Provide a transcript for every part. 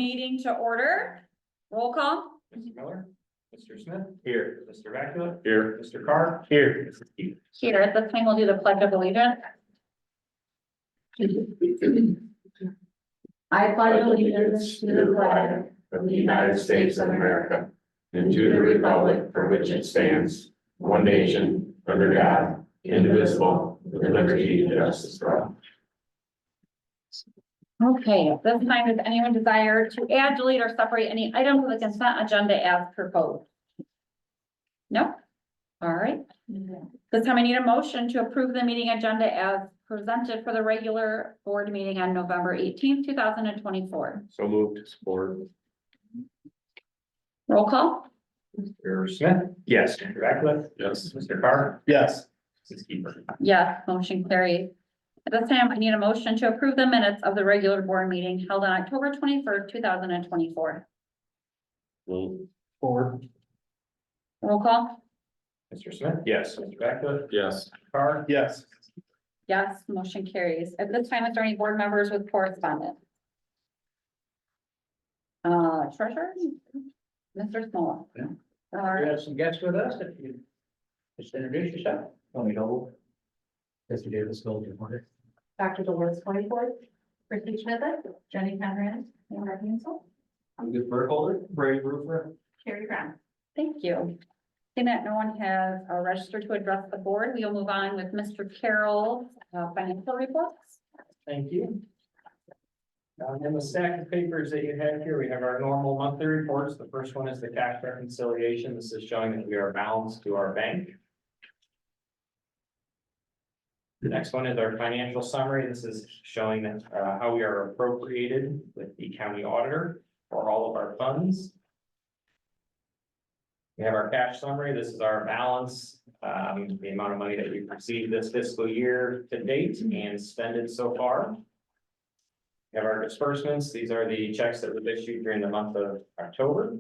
Meeting to order. Roll call. Mr. Miller, Mr. Smith, Here. Mr. Vacula, Here. Mr. Carr, Here. Mrs. Keith. Here, at this time, we'll do the pledge of allegiance. I pledge allegiance to the flag of the United States of America and to the republic for which it stands, one nation, under God, indivisible, with liberty and justice for all. Okay, at this time, does anyone desire to add, delete, or separate any items of the consent agenda as proposed? No? All right. This time I need a motion to approve the meeting agenda as presented for the regular board meeting on November 18th, 2024. So moved to support. Roll call. Mr. Smith, Yes. Mr. Vacula, Yes. Mr. Carr, Yes. Mrs. Keith. Yes, motion carried. At this time, I need a motion to approve the minutes of the regular board meeting held on October 21st, 2024. Forward. Roll call. Mr. Smith. Yes. Mr. Vacula, Yes. Mr. Carr, Yes. Yes, motion carries. At this time, is there any board members with correspondence? Treasurer? Mr. Smolla. Yeah. All We right, have some guests with us, if you just introduce yourself. Tony Noble. Mr. Davis, Village Reporter. Dr. Dolores Whiteboard, Ricky Schmidt, Jenny Conrad, Amber Hansel, I'm Luke Burkholder, Brady Roofer. Carrie Brown. thank you. Seeing that no one has registered to address the board, we will move on with Mr. Carroll's financial reports. Thank you. In the stack of papers that you have here, we have our normal monthly reports. The first one is the cash reconciliation. This is showing that we are balanced to our bank. The next one is our financial summary. This is showing that how we are appropriated with the county auditor for all of our funds. We have our cash summary. This is our balance, the amount of money that we've received this fiscal year to date and spent so far. We have our disbursements. These are the checks that were issued during the month of October.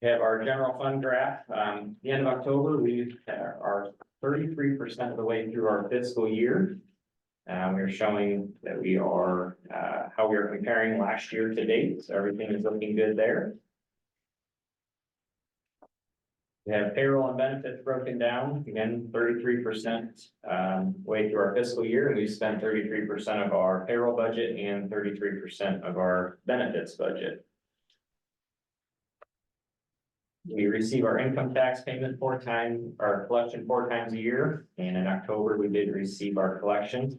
We have our general fund graph. The end of October, we are 33% of the way through our fiscal year. We're showing that we are, how we are comparing last year to date. So everything is looking good there. We have payroll and benefits broken down, again, 33% way through our fiscal year, and we spent 33% of our payroll budget and 33% of our benefits budget. We receive our income tax payment our collection 4 times a year, and in October, we did receive our collection.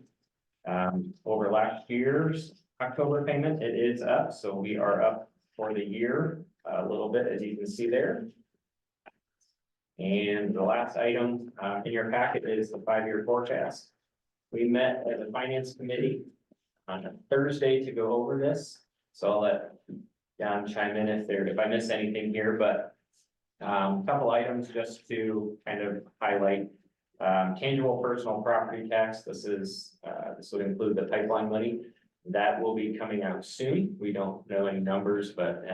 Over last year's October payment, it is up, so we are up for the year a little bit, as you can see there. And the last item in your packet is the 5-year forecast. We met as a finance committee on a Thursday to go over this. So I'll let John chime in if I miss anything here, but a couple items just to kind of highlight. Tangible personal property tax. This would include the pipeline money. That will be coming out soon. We don't know any numbers, but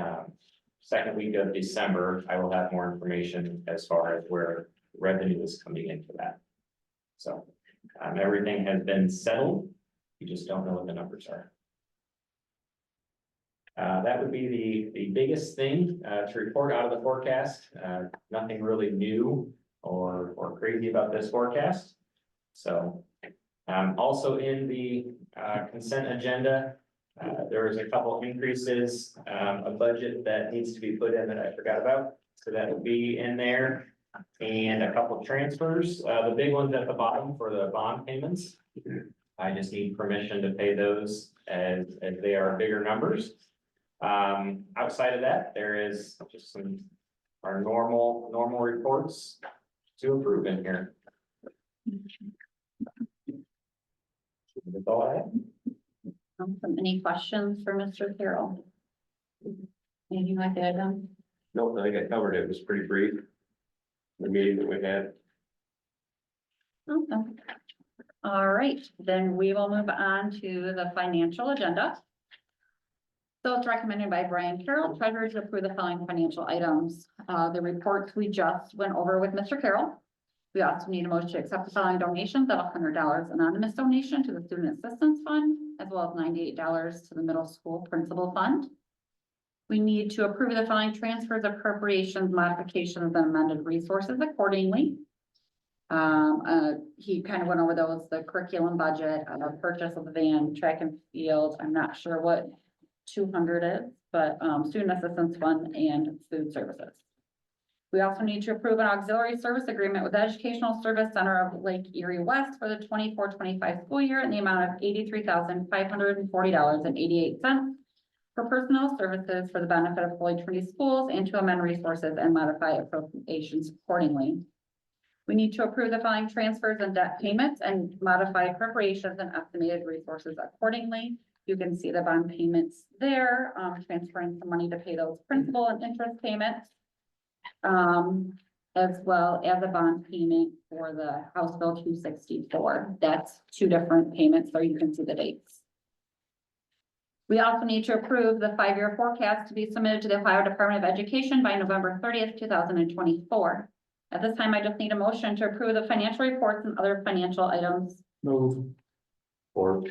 second week of December, I will have more information as far as where revenue is coming into that. So everything has been settled. You just don't know what the numbers are. That would be the biggest thing to report out of the forecast. Nothing really new or crazy about this forecast. So also in the consent agenda, there was a couple increases, a budget that needs to be put in that I forgot about. So that will be in there, and a couple transfers. The big ones at the bottom for the bond payments. I just need permission to pay those as they are bigger numbers. Outside of that, there is just our normal reports to approve in here. That's all I have. Any questions for Mr. Carroll? Anything like that, No, I think I covered it. It was pretty brief. The meeting that we had. Okay. All right, then we will move on to the financial agenda. So it's recommended by Brian Carroll, treasurer, to approve the following financial items. The reports we just went over with Mr. Carroll. We also need a motion to accept the following donations of $100 anonymous donation to the Student Assistance Fund, as well as $98 to the Middle School Principal Fund. We need to approve the following transfers, appropriations, modifications, and amended resources accordingly. He kind of went over those, the curriculum budget, purchase of the van, track and field. I'm not sure what 200 is, but, Student Assistance Fund and food services. We also need to approve an auxiliary service agreement with the Educational Service Center of Lake Erie West for the 24-25 school year in the amount of $83,540.88 for personnel services for the benefit of Holy Trinity Schools, and to amend resources and modify appropriations accordingly. We need to approve the following transfers and debt payments and modify appropriations and estimated resources accordingly. You can see the bond payments there, transferring some money to pay those principal and interest payments. As well as a bond payment for the House Bill 264. That's two different payments, so you can see the dates. We also need to approve the 5-year forecast to be submitted to the Ohio Department of Education by November 30th, 2024. At this time, I just need a motion to approve the financial reports and other financial items. Move. Or,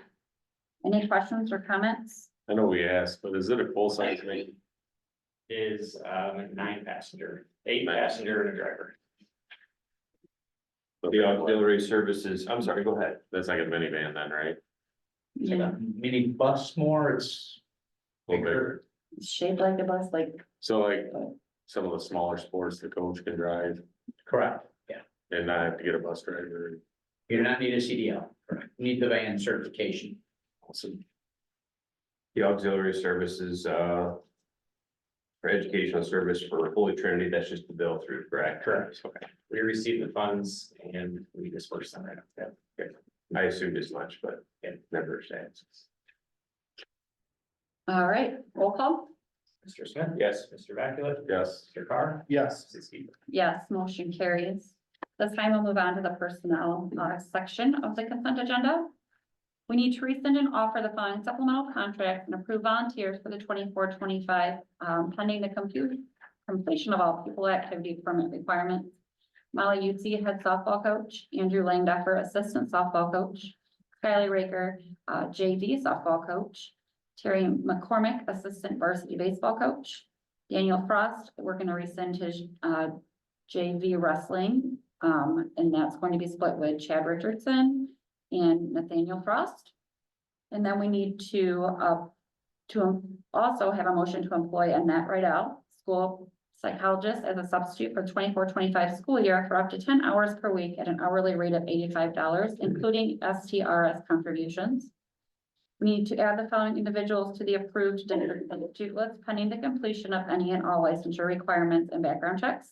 Any questions or comments? I know we asked, but is it a full-size van? Is, 9 passenger, 8 passenger and a driver. The auxiliary services, I'm sorry, go ahead. That's like a minivan then, right? It's like a mini bus more, it's bigger. It's shaped like a bus, like, So like some of the smaller sports the coach can drive Correct, yeah. and not have to get a bus driver. You do not need a CDL, correct. You need the van certification. Awesome. The auxiliary services, for educational service for Holy Trinity, that's just the bill through, correct? Correct. Okay, We receive the funds and we disperse them right now. I assumed as much, but it never stands. all right, roll call. Mr. Smith? Yes. Mr. Vaculip? Yes. Mr. Carr? Yes. Mrs. Keeper? Yes, motion carries. This time we'll move on to the personnel section of the consent agenda. We need to rescind and offer the following supplemental contracts and approve volunteers for the 24-25, pending the completion of all people activity permit requirements. Molly Utzi, head softball coach, Andrew Langduffer, assistant softball coach, Kylie Raker, JV softball coach, Terry McCormick, assistant varsity baseball coach, Daniel Frost, we're gonna rescind his, JV wrestling, and that's going to be split with Chad Richardson and Nathaniel Frost. And then we need to also have a motion to employ Annette Rydell, school psychologist, as a substitute for 24-25 school year for up to 10 hours per week at an hourly rate of $85, including STRS contributions. We need to add the following individuals to the approved substitute list pending the completion of any and all licensure requirements and background checks.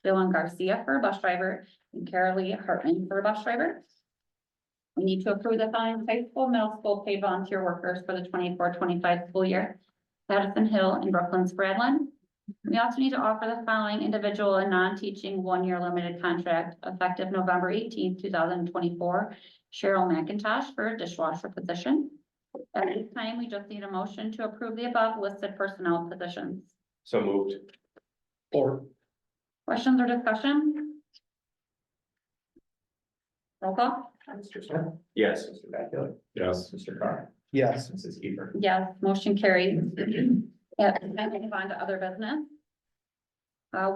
Dylan Garcia for a bus driver and Carolee Hartman for a bus driver. We need to approve the following high school, middle school paid volunteer workers for the 24-25 school year. Addison Hill and Brooklyn Spradlin. We also need to offer the following individual a non-teaching 1-year limited contract effective November 18th, 2024. Cheryl McIntosh for a dishwasher position. At this time, we just need a motion to approve the above listed personnel positions. So moved. Or. Questions or discussion? Roll call. Mr. Smith? Yes. Mr. Vaculip? Yes. Mr. Carr? Yes. Mrs. Keeper? Yes, motion carried. At this time, we'll move on to other business.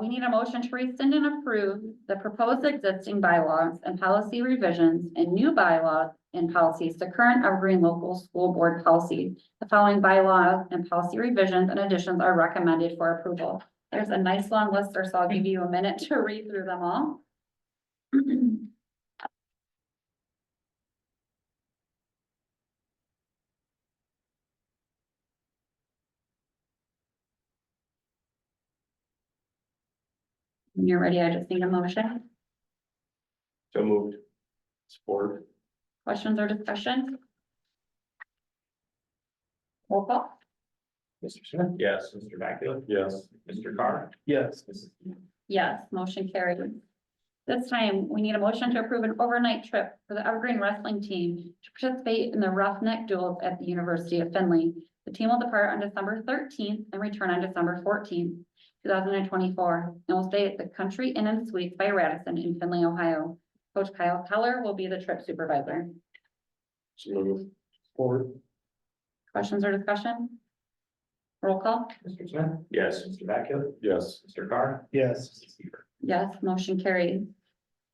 We need a motion to rescind and approve the proposed existing bylaws and policy revisions and new bylaws and policies to current Evergreen local school board policy. The following bylaws and policy revisions and additions are recommended for approval. There's a nice long list there, so I'll give you a minute to read through them all. When you're ready, I just need a motion. So moved. Support. Questions or discussion? Roll call. Mr. Smith? Yes. Mr. Vaculip? Yes. Mr. Carr? Yes. Mrs. Keeper? Yes, motion carried. This time, we need a motion to approve an overnight trip for the Evergreen wrestling team to participate in the Roughneck Duels at the University of Findlay. The team will depart on December 13th and return on December 14th. 2024, and will stay at the Country Inn and Suites by Radisson in Findlay, Ohio. Coach Kyle Keller will be the trip supervisor. So moved. Support. Questions or discussion? Roll call. Mr. Smith? Yes. Mr. Vecchio? Yes. Mr. Carr? Yes. Mrs. Seaver? Yes, motion carried.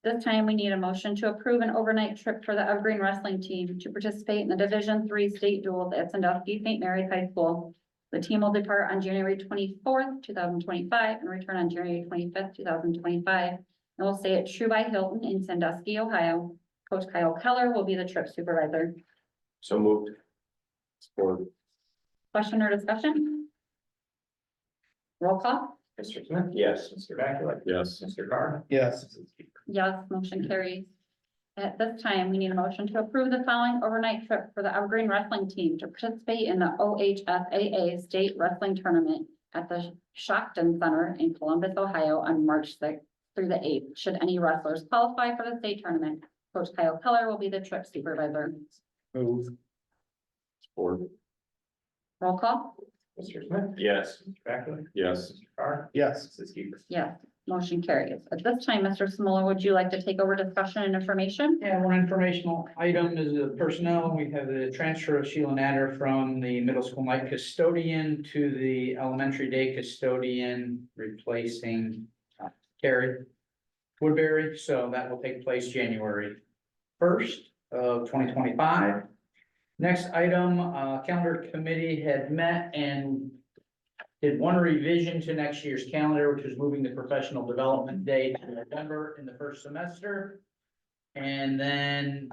This time we need a motion to approve an overnight trip for the Evergreen wrestling team to participate in the Division III state duels at Sandusky St. Mary's High School. The team will depart on January 24th, 2025, and return on January 25th, 2025. And will stay at True by Hilton in Sandusky, Ohio. Coach Kyle Keller will be the trip supervisor. So moved. Support. Question or discussion? Roll call. Mr. Smith? Yes. Mr. Vecchio? Yes. Mr. Carr? Yes. Mrs. Seaver? Yes, motion carries. At this time, we need a motion to approve the following overnight trip for the Evergreen wrestling team to participate in the OHSAA State Wrestling Tournament at the Shockton Center in Columbus, Ohio on March 6th through the 8th. Should any wrestlers qualify for the state tournament, Coach Kyle Keller will be the trip supervisor. Move. Support. Roll call. Mr. Smith? Yes. Mr. Vecchio? Yes. Mr. Carr? Yes. Mrs. Seaver? Yes, motion carries. At this time, Mr. Smola, would you like to take over discussion and information? Yeah, one informational item is the personnel. We have the transfer of Sheila Natter from the middle school night custodian to the elementary day custodian, replacing Carrie Woodbury. So that will take place January 1st of 2025. Next item, calendar committee had met and did one revision to next year's calendar, which was moving the professional development day to November in the first semester. And then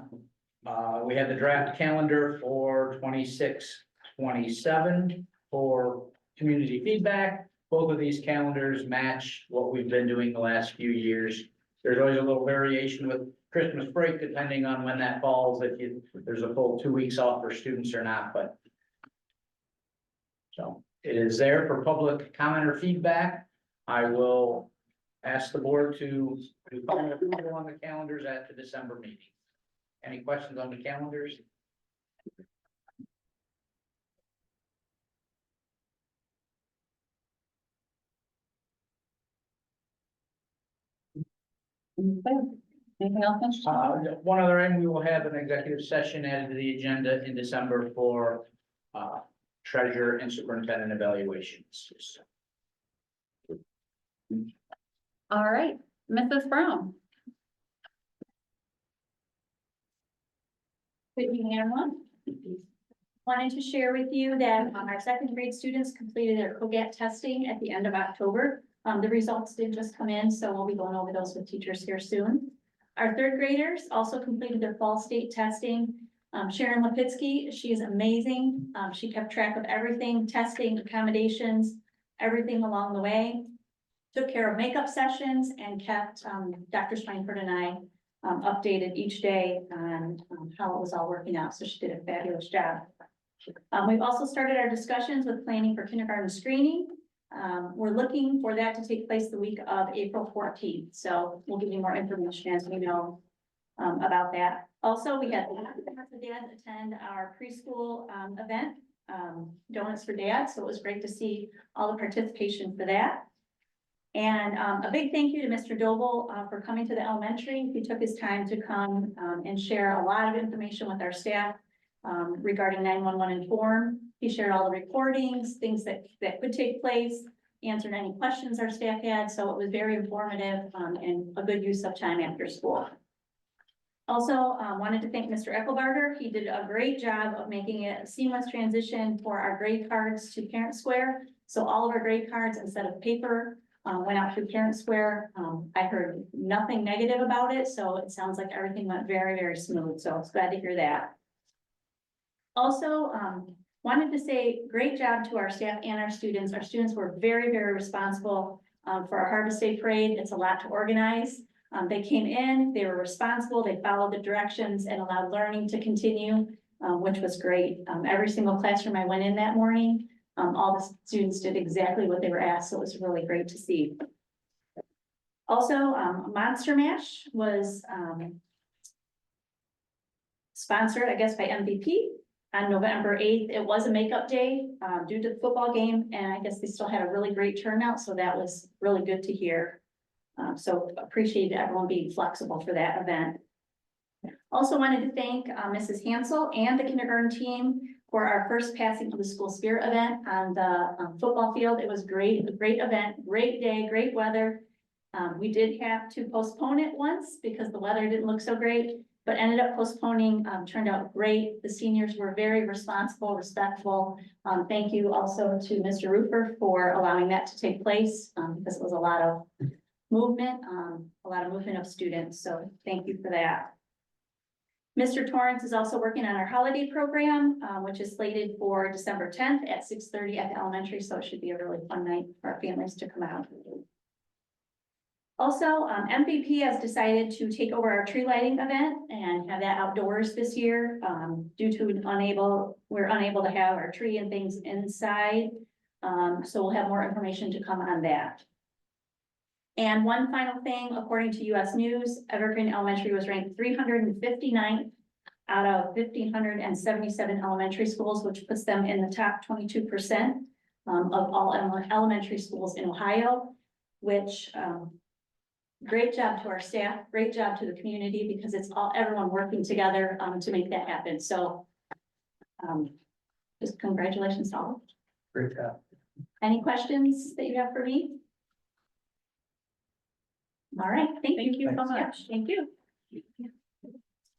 we had the draft calendar for 26-27 for community feedback. Both of these calendars match what we've been doing the last few years. There's always a little variation with Christmas break, depending on when that falls, if there's a full 2 weeks off for students or not, but. So it is there for public comment or feedback. I will ask the board to comment approval on the calendars at the December meeting. Any questions on the calendars? Anything else? Mr. One other end, we will have an executive session added to the agenda in December for treasurer and superintendent evaluations. All right, Mrs. Brown. Good evening, everyone. Wanted to share with you that our second grade students completed their COGAT testing at the end of October. The results did just come in, so we'll be going over those with teachers here soon. Our third graders also completed their fall state testing. Sharon Lipitsky, she is amazing. She kept track of everything, testing, accommodations, everything along the way. Took care of makeup sessions and kept Dr. Schweinfurt and I updated each day on how it was all working out. So she did a fabulous job. We've also started our discussions with planning for kindergarten screening. We're looking for that to take place the week of April 14th. So we'll give you more information as we know about that. Also, we had lots of dads attend our preschool event, Donuts for Dads. So it was great to see all the participation for that. And a big thank you to Mr. Doble for coming to the elementary. He took his time to come and share a lot of information with our staff regarding 911 Inform. He shared all the recordings, things that could take place, answered any questions our staff had. So it was very informative and a good use of time after school. Also, wanted to thank Mr. Eckelbarger. He did a great job of making it a seamless transition for our grade cards to Parent Square. So all of our grade cards, instead of paper, went out through Parent Square. I heard nothing negative about it, so it sounds like everything went very, very smooth. So it's glad to hear that. Also, wanted to say great job to our staff and our students. Our students were very, very responsible for our Harvest Day Parade. It's a lot to organize. They came in, they were responsible, they followed the directions and allowed learning to continue, which was great. Every single classroom I went in that morning, all the students did exactly what they were asked, so it was really great to see. Also, Monster Mash was sponsored, I guess, by MVP. on November 8th. It was a makeup day, due to the football game, and I guess they still had a really great turnout, so that was really good to hear. So appreciate everyone being flexible for that event. Also wanted to thank Mrs. Hansel and the kindergarten team for our first passing of the school spirit event on the football field. It was great, a great event, great day, great weather. We did have to postpone it once because the weather didn't look so great, but ended up postponing, turned out great. The seniors were very responsible, respectful. Thank you also to Mr. Roofer for allowing that to take place, because it was a lot of movement of students. So thank you for that. Mr. Torrance is also working on our holiday program, which is slated for December 10th at 6:30 at the elementary. So it should be a really fun night for our families to come out. Also, MVP has decided to take over our tree lighting event and have that outdoors this year. Due to we're unable to have our tree and things inside. So we'll have more information to come on that. And one final thing, according to US News, Evergreen Elementary was ranked 359th out of 1,577 elementary schools, which puts them in the top 22% of all elementary schools in Ohio, which great job to our staff, great job to the community, because it's everyone working together to make that happen. So just congratulations to all. Great job. Any questions that you have for me? All right, thank you. Thank you so much. Thank you.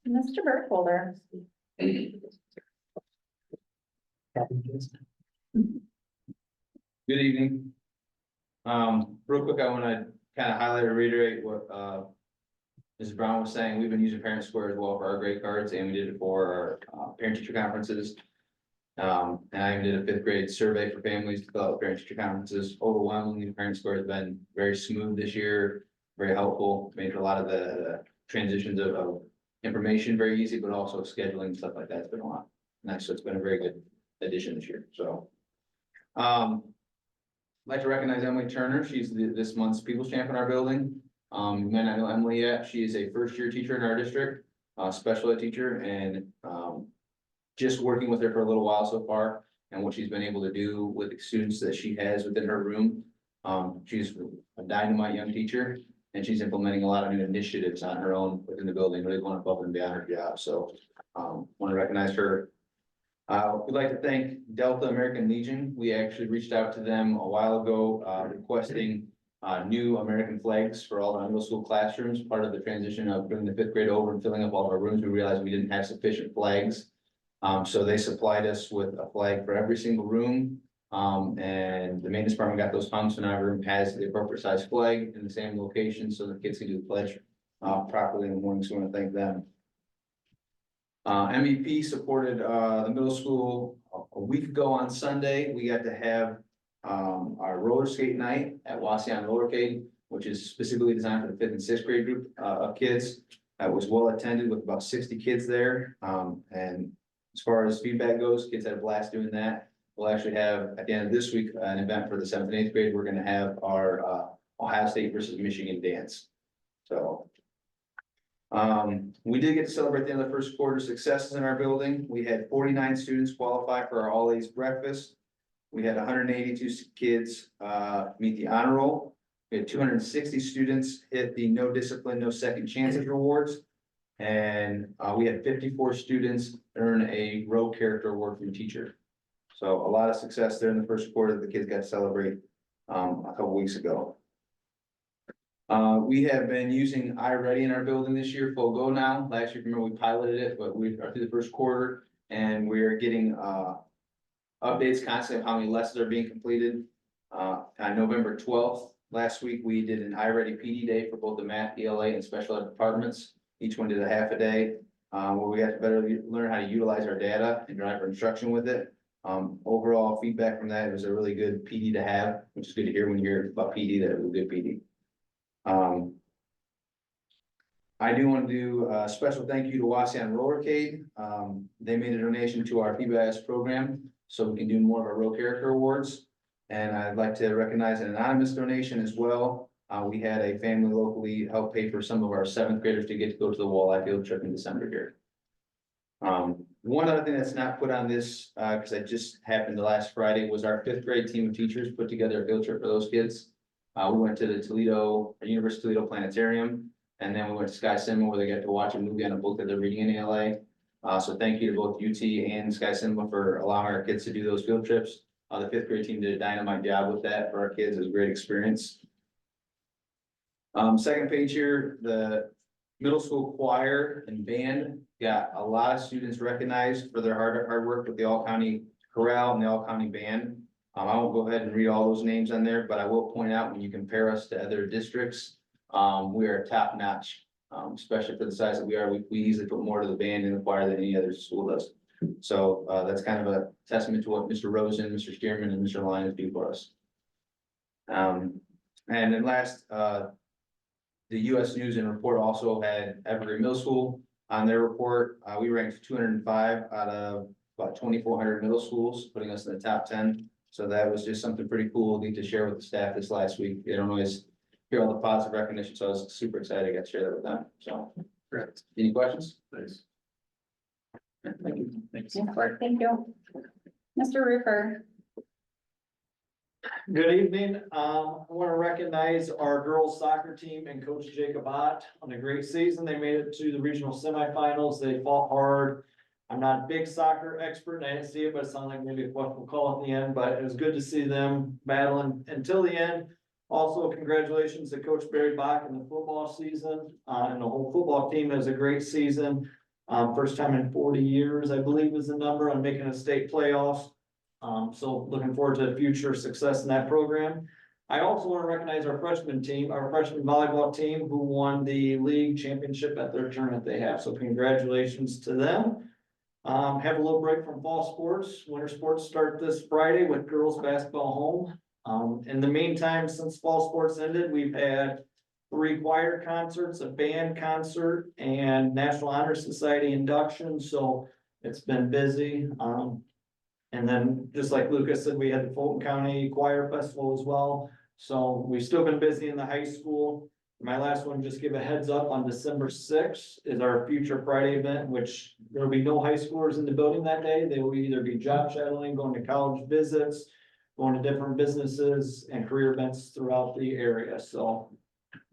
Mr. Burkholder. Good evening. Real quick, I want to kind of highlight or reiterate what Mrs. Brown was saying. We've been using Parent Square as well for our grade cards, and we did it for our parent teacher conferences. And I even did a 5th grade survey for families to fill out parent teacher conferences. Overwhelmingly, Parent Square has been very smooth this year, very helpful, made a lot of the transitions of information very easy, but also scheduling and stuff like that's been a lot nice. So it's been a very good addition this year. So I'd like to recognize Emily Turner. She's this month's People's Champ in our building. You might not know Emily yet. She is a 1st-year teacher in our district, special ed teacher, and just working with her for a little while so far, and what she's been able to do with the students that she has within her room. She's a dynamite young teacher, and she's implementing a lot of new initiatives on her own within the building, really going above and beyond her job. So want to recognize her. We'd like to thank Delta American Legion. We actually reached out to them a while ago, requesting new American flags for all our middle school classrooms. Part of the transition of bringing the 5th grade over and filling up all of our rooms, we realized we didn't have sufficient flags. So they supplied us with a flag for every single room. And the maintenance department got those hung, so now every room has the appropriate size flag in the same location, so the kids can do the pledge properly in the morning. So I want to thank them. MEP supported the middle school a week ago on Sunday. We got to have our roller skate night at Waseon Rollercade, which is specifically designed for the 5th and 6th grade group of kids. It was well attended with about 60 kids there. And as far as feedback goes, kids had a blast doing that. We'll actually have at the end of this week an event for the 7th and 8th grade. We're going to have our Ohio State versus Michigan dance. So we did get to celebrate the end of the 1st quarter successes in our building. We had 49 students qualify for our all A's breakfast. We had 182 kids meet the honor roll. We had 260 students hit the no discipline, no second chances rewards. And we had 54 students earn a row character award from a teacher. So a lot of success there in the 1st quarter that the kids got to celebrate a couple weeks ago. We have been using iReady in our building this year, full go now. Last year, remember, we piloted it, but we are through the 1st quarter, and we are getting updates constantly of how many lessons are being completed. On November 12th, last week, we did an iReady PD day for both the math, ELA, and special ed departments. Each one did a half a day, where we got to better learn how to utilize our data and drive our instruction with it. Overall feedback from that, it was a really good PD to have, which is good to hear when you hear about PD, that it was a good PD. I do want to do a special thank you to Waseon Rollercade. They made a donation to our PBIS program, so we can do more of our row character awards. And I'd like to recognize an anonymous donation as well. We had a family locally help pay for some of our 7th graders to get to go to the walleye field trip in December here. One other thing that's not put on this, because it just happened the last Friday, was our fifth grade team of teachers put together a field trip for those kids. We went to the University of Toledo Planetarium, and then we went to Sky Cinema where they got to watch a movie on a book that they're reading in LA. So thank you to both UT and Sky Cinema for allowing our kids to do those field trips. The fifth grade team did a dynamite job with that for our kids. It was a great experience. Second page here, the middle school choir and band got a lot of students recognized for their hard work with the All County Chorale and the All County Band. I won't go ahead and read all those names on there, but I will point out when you compare us to other districts, we are top notch. Especially for the size that we are, we easily put more to the band and the choir than any other school does. So that's kind of a testament to what Mr. Rosen, Mr. Stearman, and Mr. Lyons do for us. And then last, the US News and Report also had Evergreen Middle School on their report. We ranked 205 out of about 2,400 middle schools, putting us in the top 10. So that was just something pretty cool to share with the staff this last week. They don't always hear all the positive recognition, so I was super excited to get to share that with them. So, Correct. any questions? Thanks. Thank you. Nice work, thank you. Mr. Roofer. Good evening. I want to recognize our girls soccer team and Coach Jacob Ott on a great season. They made it to the regional semifinals. They fought hard. I'm not a big soccer expert and I didn't see it, but it sounded like maybe what we'll call at the end, but it was good to see them battling until the end. Also, congratulations to Coach Barry Bach in the football season, and the whole football team has a great season. First time in 40 years, I believe is the number on making a state playoffs. So looking forward to future success in that program. I also want to recognize our freshman team, our freshman volleyball team who won the league championship at their tournament they have. So congratulations to them. Have a little break from fall sports. Winter sports start this Friday with girls basketball home. In the meantime, since fall sports ended, we've had 3 choir concerts, a band concert, and National Honor Society induction, so it's been busy. And then, just like Lucas said, we had the Fulton County Choir Festival as well, so we've still been busy in the high school. My last one, just give a heads up, on December 6th is our Future Friday event, which there will be no high schoolers in the building that day. They will either be job shadowing, going to college visits, going to different businesses and career events throughout the area, so.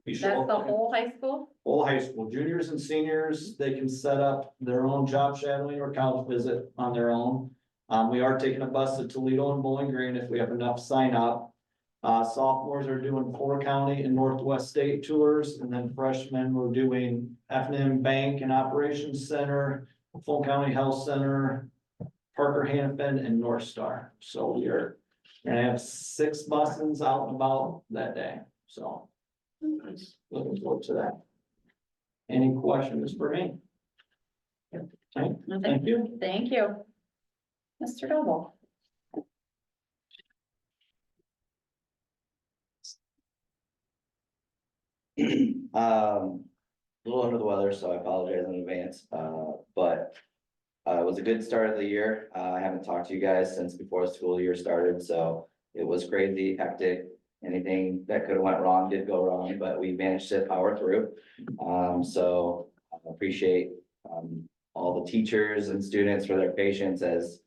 That's the whole high school? Whole high school, juniors and seniors, they can set up their own job shadowing or college visit on their own. We are taking a bus to Toledo and Bowling Green if we have enough sign up. Sophomores are doing 4 county and Northwest State tours, and then freshmen we're doing F&M Bank and Operations Center, Fulton County Health Center, Parker Hannafin, and North Star. So we are gonna have 6 buses out and about that day, so. Nice. Looking forward to that. Any questions for me? Okay, thank you. Thank you. Mr. Noble. A little under the weather, so I apologize in advance, but it was a good start of the year. I haven't talked to you guys since before the school year started, so it was crazy, hectic. Anything that could have went wrong did go wrong, but we managed to power through. So I appreciate all the teachers and students for their patience as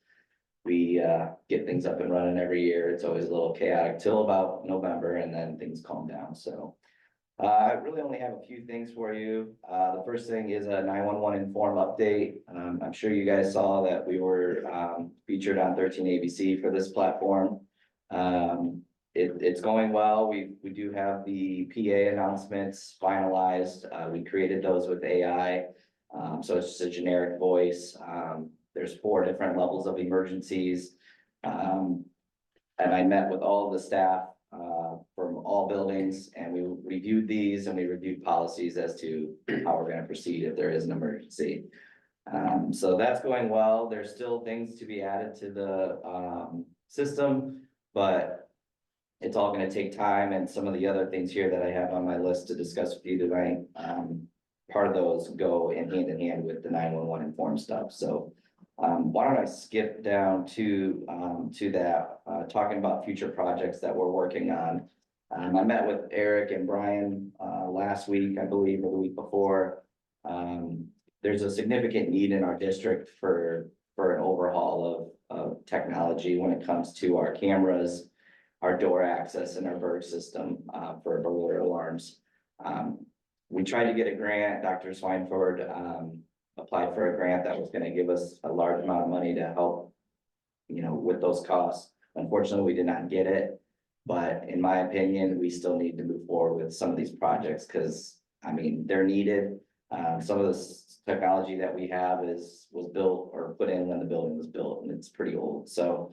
we get things up and running every year. It's always a little chaotic till about November, and then things calm down. So I really only have a few things for you. The first thing is a 911 Inform update. I'm sure you guys saw that we were featured on 13 ABC for this platform. It's going well. We do have the PA announcements finalized. We created those with AI. So it's just a generic voice. There's 4 different levels of emergencies. And I met with all of the staff from all buildings, and we reviewed these and we reviewed policies as to how we're going to proceed if there is an emergency. So that's going well. There's still things to be added to the system, but it's all going to take time, and some of the other things here that I have on my list to discuss with you tonight, part of those go in hand with the 911 Inform stuff. So why don't I skip down to that, talking about future projects that we're working on. I met with Eric and Brian last week, I believe, or the week before. there's a significant need in our district for an overhaul of technology when it comes to our cameras, our door access and our Berg system, for burglar alarms. We tried to get a grant. Dr. Swineford, applied for a grant that was gonna give us a large amount of money to help, with those costs. Unfortunately, we did not get it. But in my opinion, we still need to move forward with some of these projects, because, I mean, they're needed. Some of this technology that we have was built or put in when the building was built, and it's pretty old, so.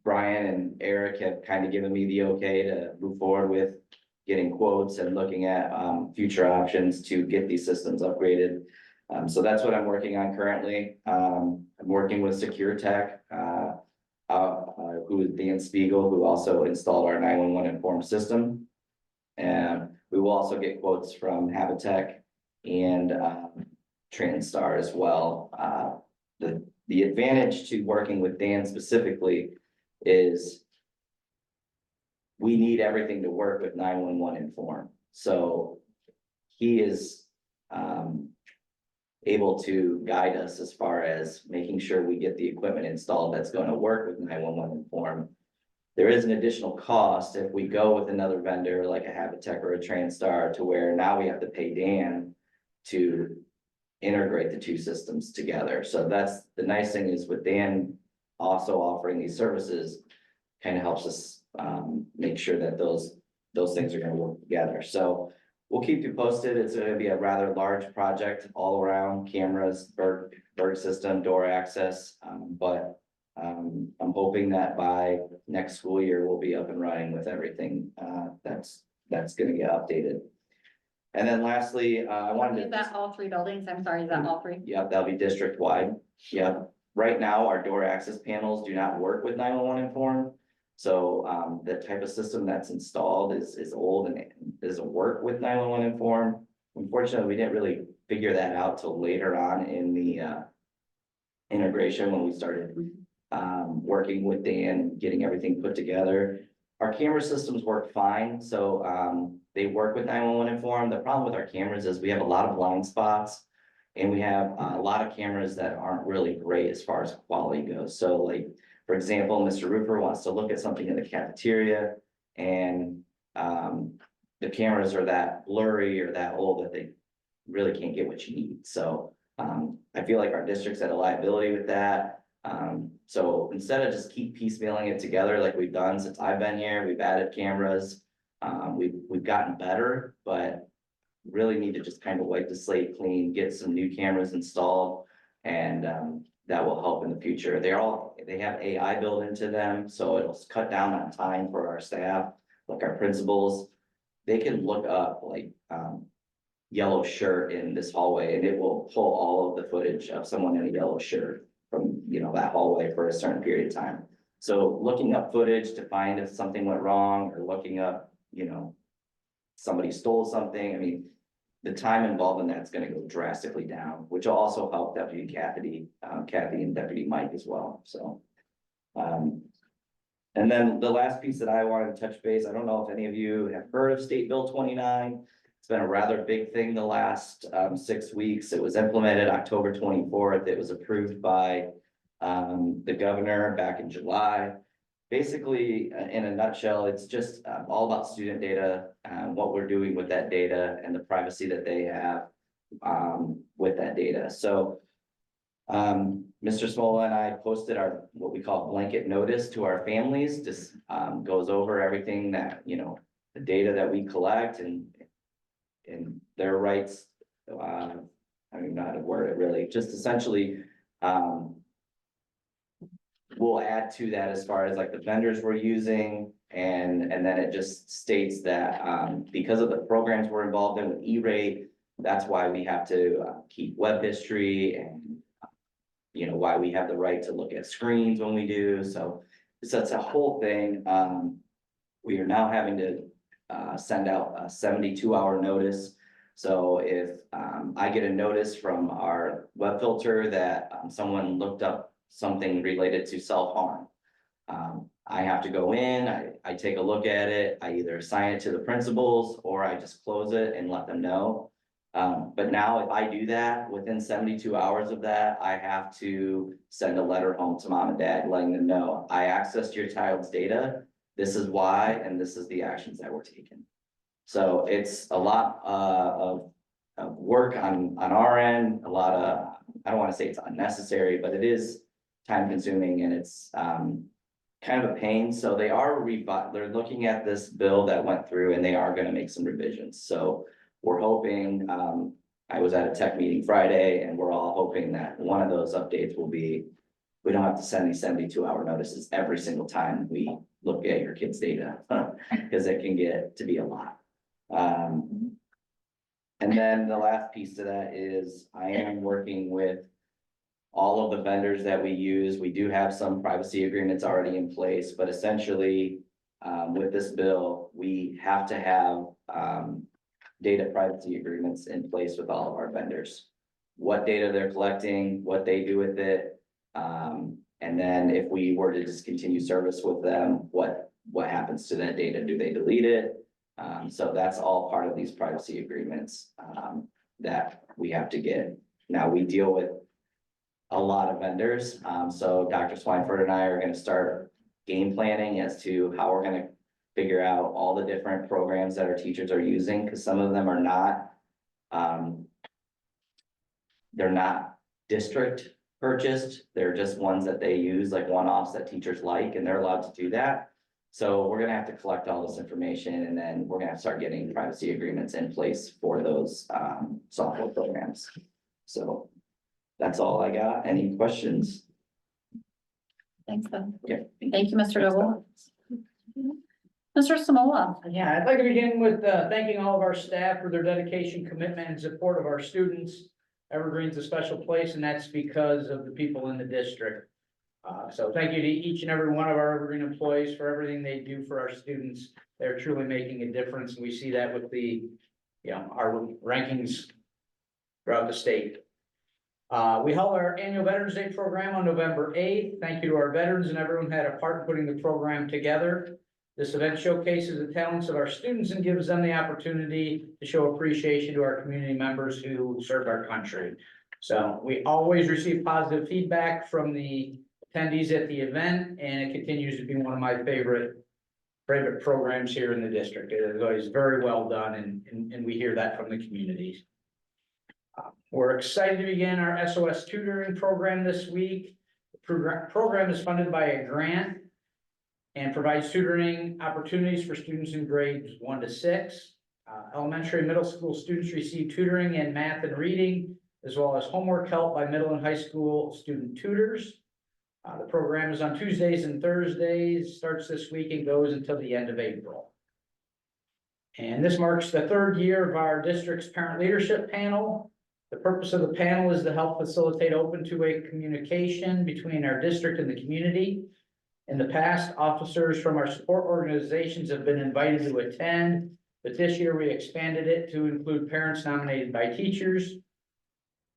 Brian and Eric have kind of given me the okay to move forward with getting quotes and looking at, future options to get these systems upgraded. So that's what I'm working on currently. I'm working with Secure Tech, who is Dan Spiegel, who also installed our 911 Inform system. And we will also get quotes from Habitech and Transtar as well. The advantage to working with Dan specifically is we need everything to work with 911 Inform. So he is able to guide us as far as making sure we get the equipment installed that's going to work with 911 Inform. There is an additional cost if we go with another vendor like a Habitech or a Transtar, to where now we have to pay Dan to integrate the two systems together. So that's the nice thing, is with Dan also offering these services, kind of helps us make sure that those things are going to work together. So we'll keep you posted. It's going to be a rather large project all around: cameras, Berg system, door access. But I'm hoping that by next school year, we'll be up and running with everything that's going to get updated. And then lastly, I wanted to. Is that all three buildings? I'm sorry, is that all three? Yep, that'll be district wide. Yep. Right now, our door access panels do not work with 911 Inform. So the type of system that's installed is old and doesn't work with 911 Inform. Unfortunately, we didn't really figure that out till later on in the integration, when we started working with Dan, getting everything put together. Our camera systems work fine, so they work with 911 Inform. The problem with our cameras is we have a lot of blind spots, and we have a lot of cameras that aren't really great as far as quality goes. So, like, for example, Mr. Roofer wants to look at something in the cafeteria, and the cameras are that blurry or that old that they really can't get what you need. So I feel like our district's at a liability with that. So instead of just keep piecemealing it together like we've done since I've been here, we've added cameras. We've gotten better, but really need to just kind of wipe the slate clean, get some new cameras installed, and that will help in the future. They have AI built into them, so it'll cut down on time for our staff, like our principals. They can look up like yellow shirt in this hallway, and it will pull all of the footage of someone in a yellow shirt from, that hallway for a certain period of time. So looking up footage to find if something went wrong, or looking up, somebody stole something. I mean, the time involved in that's going to go drastically down, which will also help Deputy Kathy and Deputy Mike as well. So, and then the last piece that I wanted to touch base, I don't know if any of you have heard of State Bill 29. It's been a rather big thing the last 6 weeks. It was implemented October 24th. It was approved by the governor back in July. Basically, in a nutshell, it's just all about student data, what we're doing with that data, and the privacy that they have with that data. So Mr. Smola and I posted our what we call blanket notice to our families. Just goes over everything that, the data that we collect and their rights. I don't even know how to word it really. Just essentially, we'll add to that as far as like the vendors we're using, and then it just states that because of the programs we're involved in with E-rate, that's why we have to keep web history, and why we have the right to look at screens when we do. So it's a whole thing. We are now having to send out a 72-hour notice. So if I get a notice from our web filter that someone looked up something related to self-harm, I have to go in, I take a look at it, I either assign it to the principals, or I just close it and let them know. But now if I do that, within 72 hours of that, I have to send a letter home to mom and dad, letting them know, I accessed your child's data. This is why, and this is the actions that were taken. So it's a lot, of work on our end, a lot of, I don't want to say it's unnecessary, but it is time consuming and it's, kind of a pain. So they are they're looking at this bill that went through and they are gonna make some revisions. So we're hoping, I was at a tech meeting Friday and we're all hoping that one of those updates will be, we don't have to send these 72-hour notices every single time we look at your kid's data, because it can get to be a lot. And then the last piece to that is I am working with all of the vendors that we use. We do have some privacy agreements already in place, but essentially, with this bill, we have to have, data privacy agreements in place with all of our vendors. What data they're collecting, what they do with it. And then if we were to discontinue service with them, what happens to that data? Do they delete it? So that's all part of these privacy agreements, that we have to get. Now, we deal with a lot of vendors. So Dr. Swineford and I are gonna start game planning as to how we're gonna figure out all the different programs that our teachers are using, because some of them are not, they're not district purchased. They're just ones that they use, like one-offs that teachers like, and they're allowed to do that. So we're gonna have to collect all this information and then we're gonna have to start getting privacy agreements in place for those, software programs. So that's all I got. Any questions? Thanks, Ben. Yeah. Thank you, Mr. Doble. Mr. Samoa. Yeah, I'd like to begin with thanking all of our staff for their dedication, commitment, and support of our students. Evergreen's a special place, and that's because of the people in the district. So thank you to each and every one of our Evergreen employees for everything they do for our students. They're truly making a difference, and we see that with the, our rankings throughout the state. We held our annual Veterans Day program on November 8th. Thank you to our veterans and everyone who had a part in putting the program together. This event showcases the talents of our students and gives them the opportunity to show appreciation to our community members who serve our country. So we always receive positive feedback from the attendees at the event, and it continues to be one of my favorite programs here in the district. It is always very well done, and we hear that from the communities. We're excited to begin our SOS tutoring program this week. The program is funded by a grant and provides tutoring opportunities for students in grades 1 to 6. Elementary and middle school students receive tutoring in math and reading, as well as homework help by middle and high school student tutors. The program is on Tuesdays and Thursdays, starts this week and goes until the end of April. And this marks the 3rd year of our district's parent leadership panel. The purpose of the panel is to help facilitate open two-way communication between our district and the community. In the past, officers from our support organizations have been invited to attend, but this year we expanded it to include parents nominated by teachers.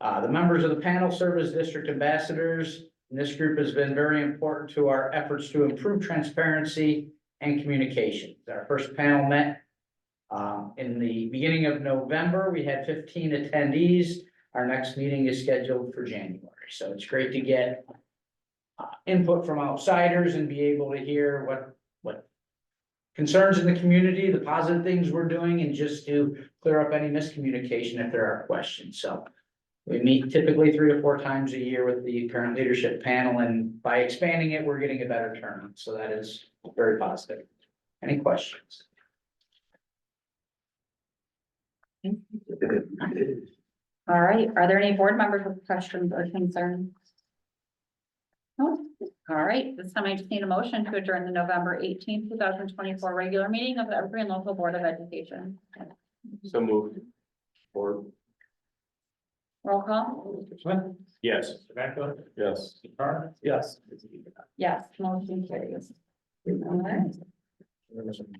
The members of the panel serve as district ambassadors, and this group has been very important to our efforts to improve transparency and communication. Our first panel met in the beginning of November. We had 15 attendees. Our next meeting is scheduled for January. So it's great to get input from outsiders and be able to hear what concerns in the community, the positive things we're doing, and just to clear up any miscommunication if there are questions. So we meet typically 3 to 4 times a year with the parent leadership panel, and by expanding it, we're getting a better turnout. So that is very positive. Any questions? All right, are there any board members with questions or concerns? No? All right, this time I just need a motion to adjourn the November 18th, 2024 regular meeting of the Evergreen Local Board of Education. So moved. Or, Roll call? yes. Rebecca? Yes. Carr? Yes. Yes, motion carries. All right.